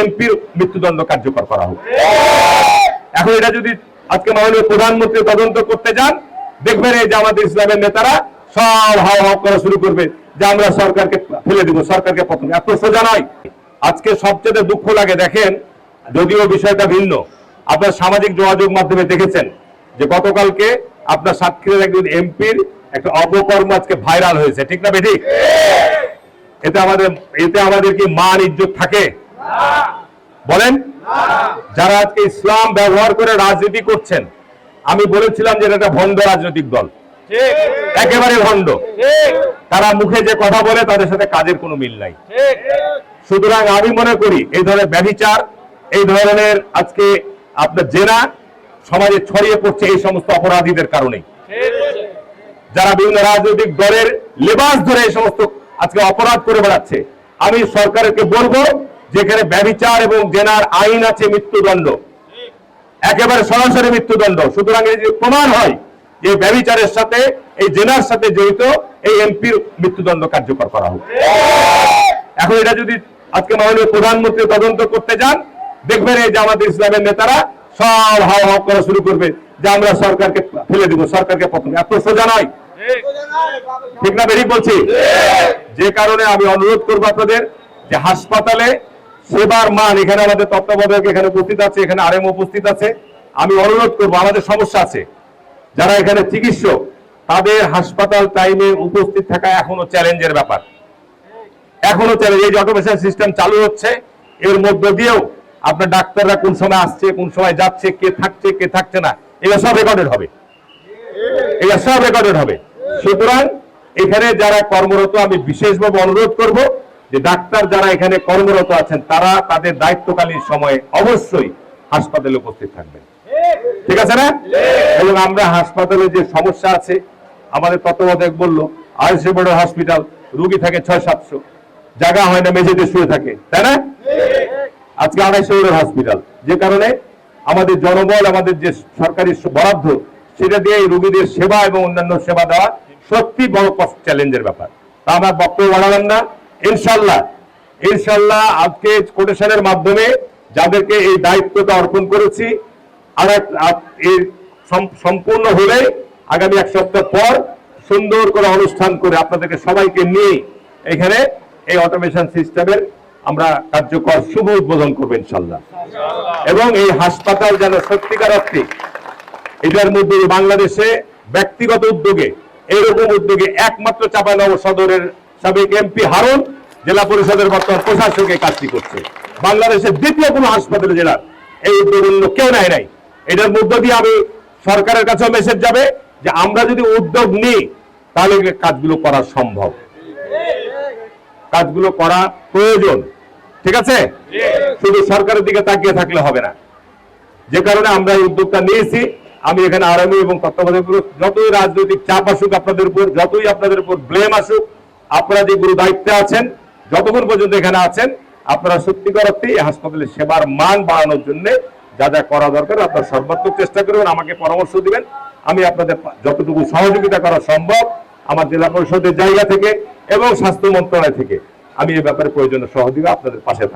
এমপির মৃত্যুদণ্ড কার্যকর করা হোক। এখন এটা যদি আজকে মাননীয় প্রধানমন্ত্রী তদন্ত করতে যান, দেখবেন এই জামাত ইসলামের নেতারা সব হাও হাও করা শুরু করবে যে আমরা সরকারকে ফেলে দিব, সরকারকে পতন। এত সোজা নয়। আজকে সবচেয়ে দুঃখ লাগে, দেখেন যদিও বিষয়টা ভিন্ন, আপনার সামাজিক যোগাযোগ মাধ্যমে দেখেছেন যে গতকালকে আপনার সাতক্ষীরার একজন এমপির একটা অপকর্ম আজকে ভাইরাল হয়েছে, ঠিক না বেঠিক? এতে আমাদের কি মান ইজ্জত থাকে? বলেন। যারা আজকে ইসলাম ব্যবহার করে রাজনীতি করছেন, আমি বলেছিলাম যে এটা একটা ভণ্ড রাজনৈতিক দল, একেবারে ভণ্ড। তারা মুখে যে কথা বলে তাদের সাথে কাজের কোনো মিল নাই। সুতরাং আমি মনে করি এই ধরনের ব্যভিচার, এই ধরনের আজকে আপনার জেনা সমাজে ছড়িয়ে পড়ছে এই সমস্ত অপরাধীদের কারণেই, যারা বিভিন্ন রাজনৈতিক দলের লেবাস ধরে এই সমস্ত আজকে অপরাধ করে বেড়াচ্ছে। আমি সরকারকে বলবো, যেখানে ব্যভিচার এবং জেনার আইন আছে মৃত্যুদণ্ড, একেবারে সরাসরি মৃত্যুদণ্ড। সুতরাং এই যে প্রমাণ হয় যে ব্যভিচারের সাথে এই জেনার সাথে জড়িত এই এমপির মৃত্যুদণ্ড কার্যকর করা হোক। এখন এটা যদি আজকে মাননীয় প্রধানমন্ত্রী তদন্ত করতে যান, দেখবেন এই জামাত ইসলামের নেতারা সব হাও হাও করা শুরু করবে যে আমরা সরকারকে ফেলে দিব, সরকারকে পতন। এত সোজা নয়, ঠিক না বেঠিক বলছি? যে কারণে আমি অনুরোধ করবো আপনাদের যে হাসপাতালে সেবার মান, এখানে আমাদের তত্ত্বাবধায়ক এখানে উপস্থিত আছে, এখানে আরএম উপস্থিত আছে, আমি অনুরোধ করবো, আমাদের সমস্যা আছে, যারা এখানে চিকিৎসক তাদের হাসপাতাল টাইমে উপস্থিত থাকা এখনো চ্যালেঞ্জের ব্যাপার, এখনো চ্যালেঞ্জ। এই যে অটোমেশন সিস্টেম চালু হচ্ছে, এর মধ্য দিয়েও আপনার ডাক্তাররা কোন সময় আসছে, কোন সময় যাচ্ছে, কে থাকছে কে থাকছে না, এগুলো সব রেকর্ডেড হবে, এগুলো সব রেকর্ডেড হবে। সুতরাং এখানে যারা কর্মরত, আমি বিশেষভাবে অনুরোধ করব যে ডাক্তার যারা এখানে কর্মরত আছেন তারা তাদের দায়িত্বকালীন সময়ে অবশ্যই হাসপাতালে উপস্থিত থাকবেন, ঠিক আছে না? এবং আমরা হাসপাতালে যে সমস্যা আছে, আমাদের তত্ত্বাবধায়ক বললো আইসিইউ বড় হসপিটাল, রুগী থাকে 600-700, জায়গা হয় না, মেঝেতে শুয়ে থাকে, তাই না? আজকে 250 হসপিটাল, যে কারণে আমাদের জনবল, আমাদের যে সরকারি বরাদ্দ, সেটা দিয়ে রোগীদের সেবা এবং অন্যান্য সেবা দেওয়া সত্যি বড় চ্যালেঞ্জের ব্যাপার। তা আমার বক্তব্য বাড়ালাম না। ইনশাল্লাহ আজকে কোটেশনের মাধ্যমে যাদেরকে এই দায়িত্বটা অর্পণ করেছি, আর সম্পূর্ণ হলে আগামী 1 সপ্তাহ পর সুন্দর করে অনুষ্ঠান করে আপনাদেরকে সবাইকে নিয়ে এখানে এই অটোমেশন সিস্টেমের আমরা কার্যকর শুভ উদ্বোধন করবো ইনশাল্লাহ। এবং এই হাসপাতাল যেন সত্যিকার অর্থে, এটার মধ্যে বাংলাদেশে ব্যক্তিগত উদ্যোগে, এইরকম উদ্যোগে একমাত্র চাঁপাইনবাবগঞ্জ সদরের সাবেক এমপি হারুন, জেলা পরিষদের বর্তমান প্রশাসক এই কাজটি করছে। বাংলাদেশের দ্বিতীয় কোনো হাসপাতালে জেলার এই উদ্যোগ অন্য কেউ নেয় নাই। এটার মধ্য দিয়ে আমি সরকারের কাছেও মেসেজ যাবে যে আমরা যদি উদ্যোগ নিই তাহলে কাজগুলো করা সম্ভব, কাজগুলো করা প্রয়োজন, ঠিক আছে? শুধু সরকারের দিকে তাকিয়ে থাকলে হবে না। যে কারণে আমরা এই উদ্যোগটা নিয়েছি। আমি এখানে আরামি এবং তত্ত্বাবধায়ক, যতই রাজনৈতিক চাপ আসুক আপনাদের উপর, যতই আপনাদের উপর ব্লেম আসুক, আপনারা যে গুরু দায়িত্বে আছেন, যতক্ষণ পর্যন্ত এখানে আছেন, আপনারা সত্যিকার অর্থে এই হাসপাতালের সেবার মান বাড়ানোর জন্য যা যা করা দরকার আপনারা সর্বাত্মক চেষ্টা করবেন, আমাকে পরামর্শ দিবেন। আমি আপনাদের যতটুকু সহযোগিতা করা সম্ভব আমার জেলা পরিষদের জায়গা থেকে এবং স্বাস্থ্য মন্ত্রণালয় থেকে আমি এই ব্যাপারে প্রয়োজনীয় সহযোগিতা আপনাদের পাশে থাকবো।